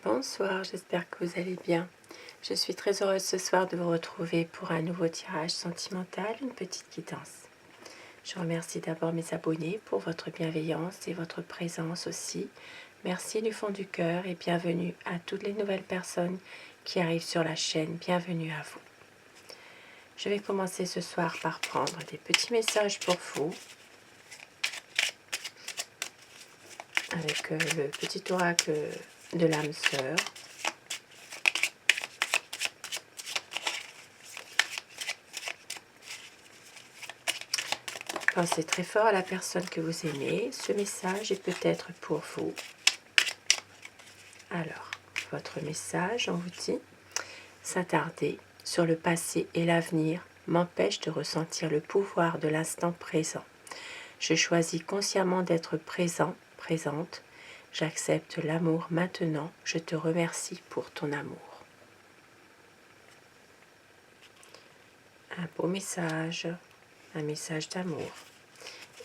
Bonsoir, j'espère que vous allez bien. Je suis très heureuse ce soir de vous retrouver pour un nouveau tirage sentimental, une petite guidance. Je remercie d'abord mes abonnés pour votre bienveillance et votre présence aussi. Merci du fond du cœur et bienvenue à toutes les nouvelles personnes qui arrivent sur la chaîne. Bienvenue à vous. Je vais commencer ce soir par prendre des petits messages pour vous avec le petit oracle de l'âme sœur. Pensez très fort à la personne que vous aimez. Ce message est peut-être pour vous. Alors, votre message, on vous dit: s'attarder sur le passé et l'avenir m'empêche de ressentir le pouvoir de l'instant présent. Je choisis consciemment d'être présent, présente. J'accepte l'amour maintenant. Je te remercie pour ton amour. Un beau message, un message d'amour.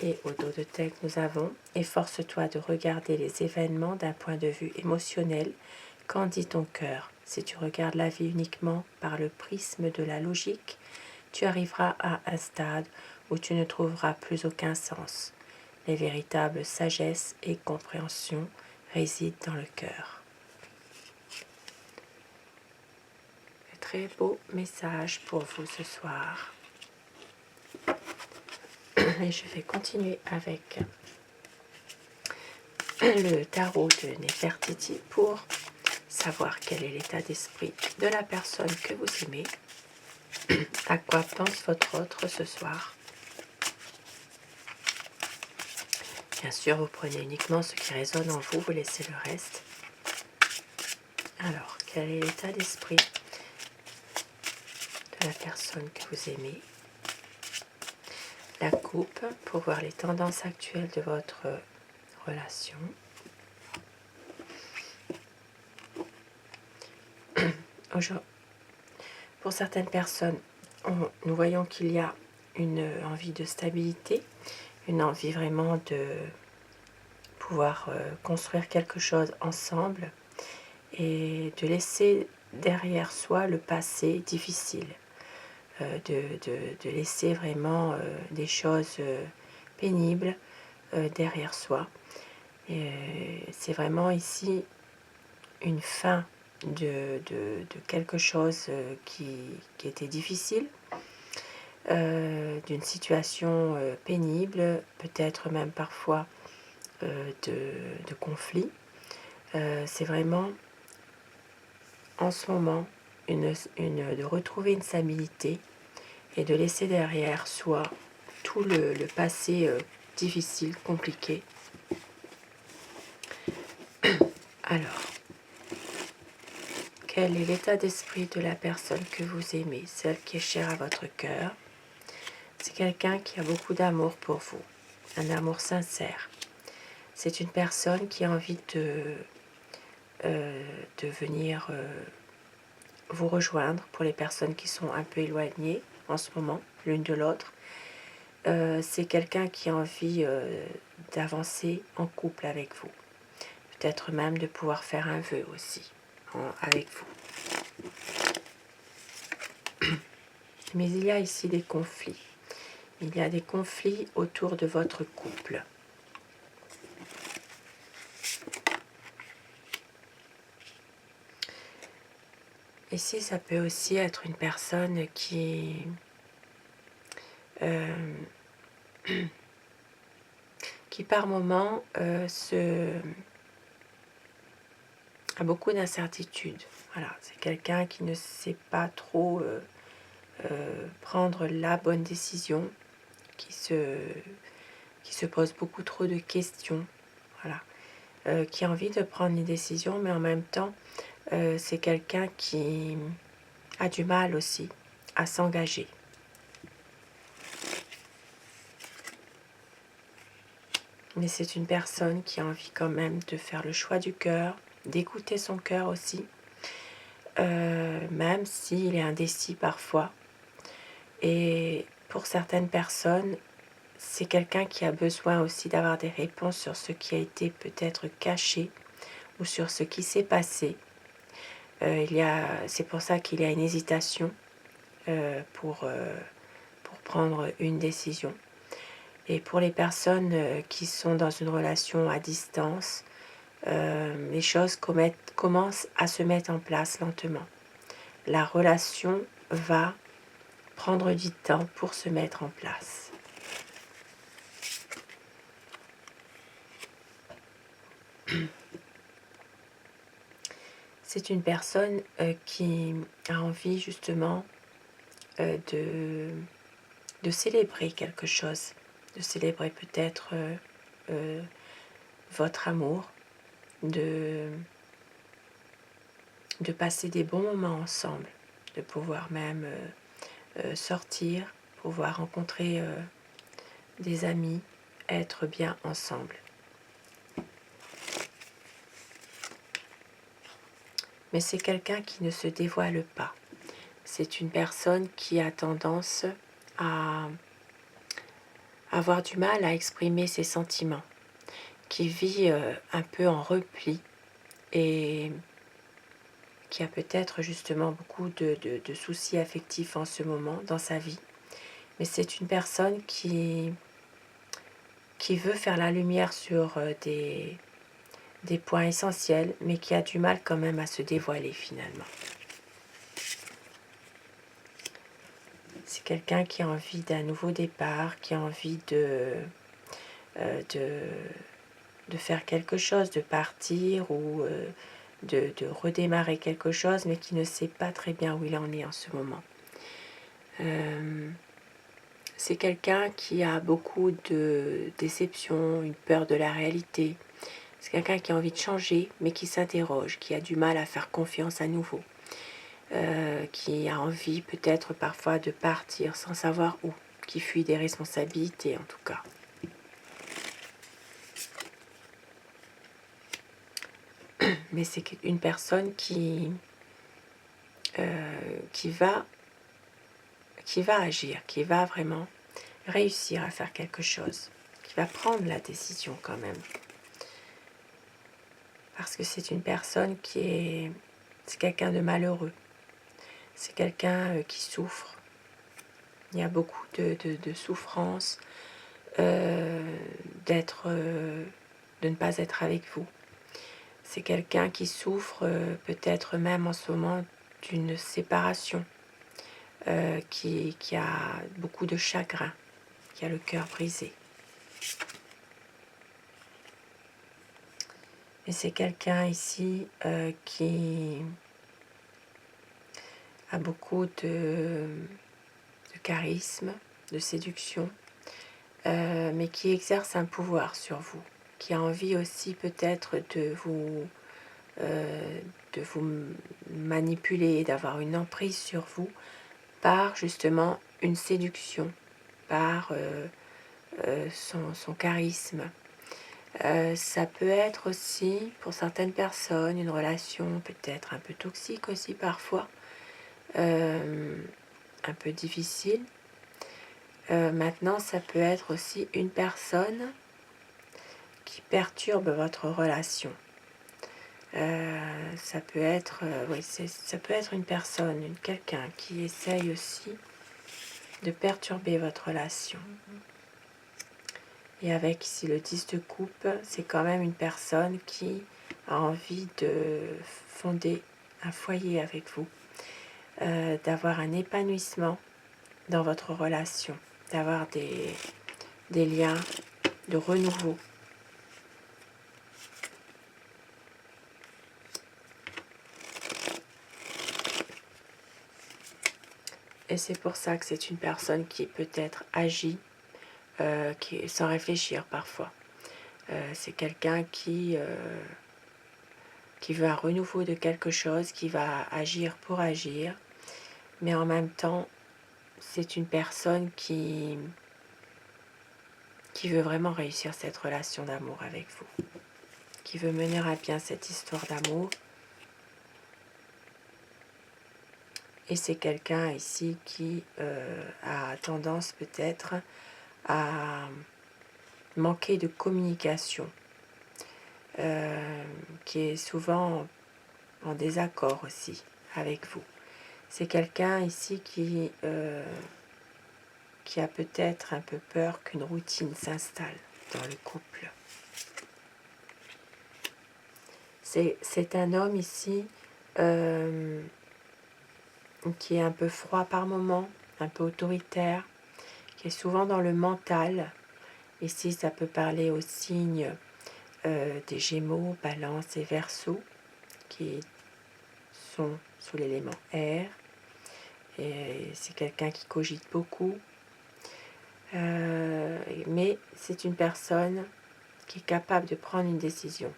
Et au dos de texte, nous avons: efforce-toi de regarder les événements d'un point de vue émotionnel. Qu'en dit ton cœur? Si tu regardes la vie uniquement par le prisme de la logique, tu arriveras à un stade où tu ne trouveras plus aucun sens. Les véritables sagesse et compréhension résident dans le cœur. Un très beau message pour vous ce soir. Et je vais continuer avec le tarot de Nefertiti pour savoir quel est l'état d'esprit de la personne que vous aimez. À quoi pense votre autre ce soir? Bien sûr, vous prenez uniquement ce qui résonne en vous, vous laissez le reste. Alors, quel est l'état d'esprit de la personne que vous aimez? La coupe pour voir les tendances actuelles de votre relation. Pour certaines personnes, nous voyons qu'il y a une envie de stabilité, une envie vraiment de pouvoir construire quelque chose ensemble et de laisser derrière soi le passé difficile, de laisser vraiment des choses pénibles derrière soi. C'est vraiment ici une fin de quelque chose qui était difficile, d'une situation pénible, peut-être même parfois de conflit. C'est vraiment en ce moment de retrouver une stabilité et de laisser derrière soi tout le passé difficile, compliqué. Alors, quel est l'état d'esprit de la personne que vous aimez, celle qui est chère à votre cœur? C'est quelqu'un qui a beaucoup d'amour pour vous, un amour sincère. C'est une personne qui a envie de venir vous rejoindre, pour les personnes qui sont un peu éloignées en ce moment, l'une de l'autre. C'est quelqu'un qui a envie d'avancer en couple avec vous. Peut-être même de pouvoir faire un vœu aussi avec vous. Mais il y a ici des conflits. Il y a des conflits autour de votre couple. Ici, ça peut aussi être une personne qui par moment a beaucoup d'incertitudes. Voilà, c'est quelqu'un qui ne sait pas trop prendre la bonne décision, qui se pose beaucoup trop de questions. Voilà, qui a envie de prendre une décision, mais en même temps, c'est quelqu'un qui a du mal aussi à s'engager. Mais c'est une personne qui a envie quand même de faire le choix du cœur, d'écouter son cœur aussi, même s'il est indécis parfois. Et pour certaines personnes, c'est quelqu'un qui a besoin aussi d'avoir des réponses sur ce qui a été peut-être caché ou sur ce qui s'est passé c'est pour ça qu'il y a une hésitation pour prendre une décision. Et pour les personnes qui sont dans une relation à distance, les choses commencent à se mettre en place lentement. La relation va prendre du temps pour se mettre en place. C'est une personne qui a envie justement de célébrer quelque chose, de célébrer peut-être votre amour, de passer des bons moments ensemble, de pouvoir même sortir, pouvoir rencontrer des amis, être bien ensemble. Mais c'est quelqu'un qui ne se dévoile pas. C'est une personne qui a tendance à avoir du mal à exprimer ses sentiments, qui vit un peu en repli et qui a peut-être justement beaucoup de soucis affectifs en ce moment dans sa vie. Mais c'est une personne qui veut faire la lumière sur des points essentiels, mais qui a du mal quand même à se dévoiler finalement. C'est quelqu'un qui a envie d'un nouveau départ, qui a envie de faire quelque chose, de partir ou de redémarrer quelque chose, mais qui ne sait pas très bien où il en est en ce moment. C'est quelqu'un qui a beaucoup de déception, une peur de la réalité. C'est quelqu'un qui a envie de changer, mais qui s'interroge, qui a du mal à faire confiance à nouveau. Qui a envie peut-être parfois de partir sans savoir où, qui fuit des responsabilités en tout cas. Mais c'est une personne qui va agir, qui va vraiment réussir à faire quelque chose, qui va prendre la décision quand même. Parce que c'est une personne c'est quelqu'un de malheureux, c'est quelqu'un qui souffre. Il y a beaucoup de souffrance, de ne pas être avec vous. C'est quelqu'un qui souffre peut-être même en ce moment d'une séparation, qui a beaucoup de chagrin, qui a le cœur brisé. Et c'est quelqu'un ici qui a beaucoup de charisme, de séduction, mais qui exerce un pouvoir sur vous, qui a envie aussi peut-être de vous manipuler, d'avoir une emprise sur vous par justement une séduction, par son charisme. Ça peut être aussi, pour certaines personnes, une relation peut-être un peu toxique aussi parfois, un peu difficile. Maintenant, ça peut être aussi une personne qui perturbe votre relation. Ça peut être, ça peut être une personne, quelqu'un qui essaye aussi de perturber votre relation. Et avec ici le 10 de coupe, c'est quand même une personne qui a envie de fonder un foyer avec vous, d'avoir un épanouissement dans votre relation, d'avoir des liens de renouveau. Et c'est pour ça que c'est une personne qui peut-être agit sans réfléchir parfois. C'est quelqu'un qui veut un renouveau de quelque chose, qui va agir pour agir, mais en même temps, c'est une personne qui veut vraiment réussir cette relation d'amour avec vous, qui veut mener à bien cette histoire d'amour. Et c'est quelqu'un ici qui a tendance peut-être à manquer de communication, qui est souvent en désaccord aussi avec vous. C'est quelqu'un ici qui a peut-être un peu peur qu'une routine s'installe dans le couple. C'est un homme ici qui est un peu froid par moments, un peu autoritaire, qui est souvent dans le mental. Ici, ça peut parler aux signes des Gémeaux, Balance et Verseau, qui sont sous l'élément air. Et c'est quelqu'un qui cogite beaucoup. Mais c'est une personne qui est capable de prendre une décision.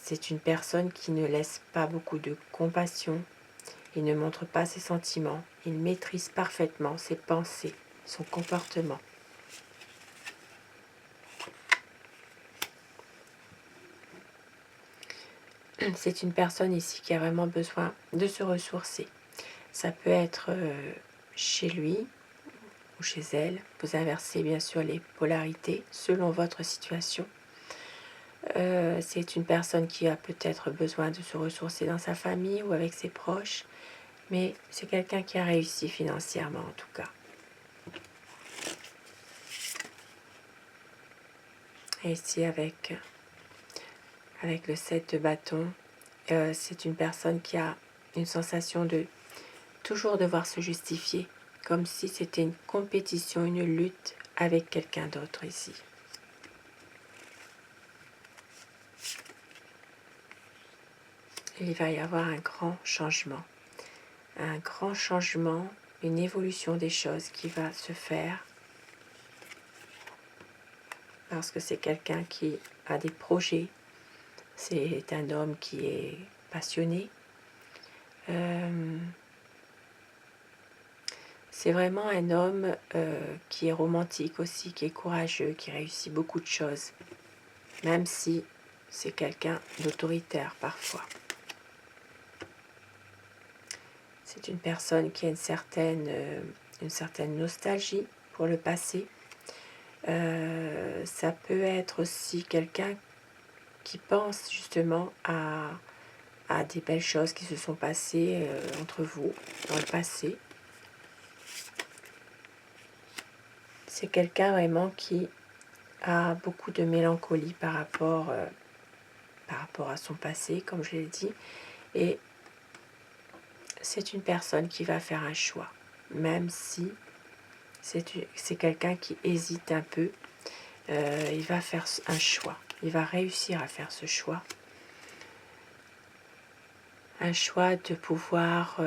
C'est une personne qui ne laisse pas beaucoup de compassion. Il ne montre pas ses sentiments. Il maîtrise parfaitement ses pensées, son comportement. C'est une personne ici qui a vraiment besoin de se ressourcer. Ça peut être chez lui ou chez elle. Vous inversez bien sûr les polarités selon votre situation. C'est une personne qui a peut-être besoin de se ressourcer dans sa famille ou avec ses proches. Mais c'est quelqu'un qui a réussi financièrement en tout cas. Et ici avec le 7 de bâton, c'est une personne qui a une sensation de toujours devoir se justifier, comme si c'était une compétition, une lutte avec quelqu'un d'autre ici. Il va y avoir un grand changement, une évolution des choses qui va se faire, parce que c'est quelqu'un qui a des projets, c'est un homme qui est passionné. C'est vraiment un homme qui est romantique aussi, qui est courageux, qui réussit beaucoup de choses, même si c'est quelqu'un d'autoritaire parfois. C'est une personne qui a une certaine nostalgie pour le passé. Ça peut être aussi quelqu'un qui pense justement à des belles choses qui se sont passées entre vous dans le passé. C'est quelqu'un vraiment qui a beaucoup de mélancolie par rapport à son passé, comme je l'ai dit. Et c'est une personne qui va faire un choix, même si c'est quelqu'un qui hésite un peu. Il va faire un choix. Il va réussir à faire ce choix. Un choix de pouvoir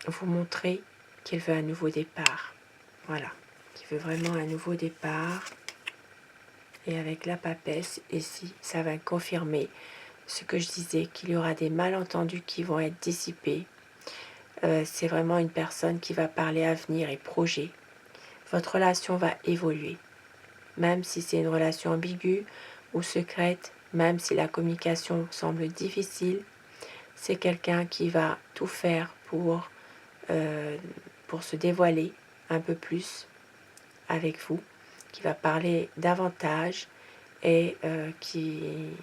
vous montrer qu'il veut un nouveau départ. Voilà. Qu'il veut vraiment un nouveau départ. Et avec la papesse, ici, ça va confirmer ce que je disais, qu'il y aura des malentendus qui vont être dissipés. C'est vraiment une personne qui va parler avenir et projet. Votre relation va évoluer. Même si c'est une relation ambiguë ou secrète, même si la communication semble difficile, c'est quelqu'un qui va tout faire pour se dévoiler un peu plus avec vous, qui va parler davantage et qui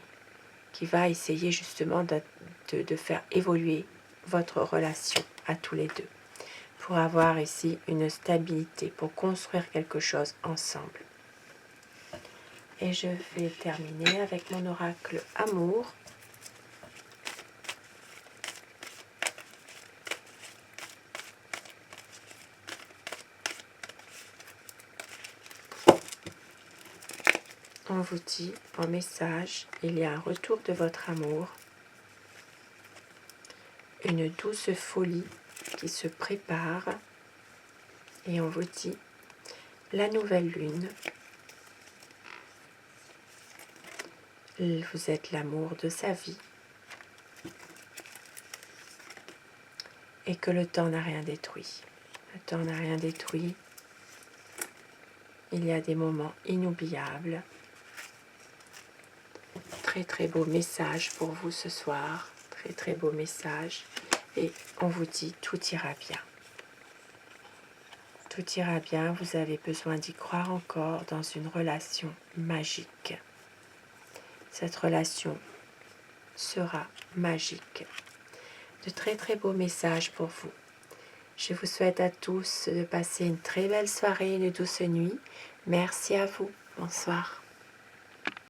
va essayer justement de faire évoluer votre relation à tous les deux, pour avoir ici une stabilité, pour construire quelque chose ensemble. Et je vais terminer avec mon oracle amour. On vous dit en message, il y a un retour de votre amour, une douce folie qui se prépare, et on vous dit la nouvelle lune. Vous êtes l'amour de sa vie et que le temps n'a rien détruit. Le temps n'a rien détruit. Il y a des moments inoubliables. Très très beau message pour vous ce soir. Très très beau message. Et on vous dit tout ira bien. Tout ira bien. Vous avez besoin d'y croire encore dans une relation magique. cette relation sera magique. De très très beaux messages pour vous. Je vous souhaite à tous de passer une très belle soirée, une douce nuit. Merci à vous. Bonsoir.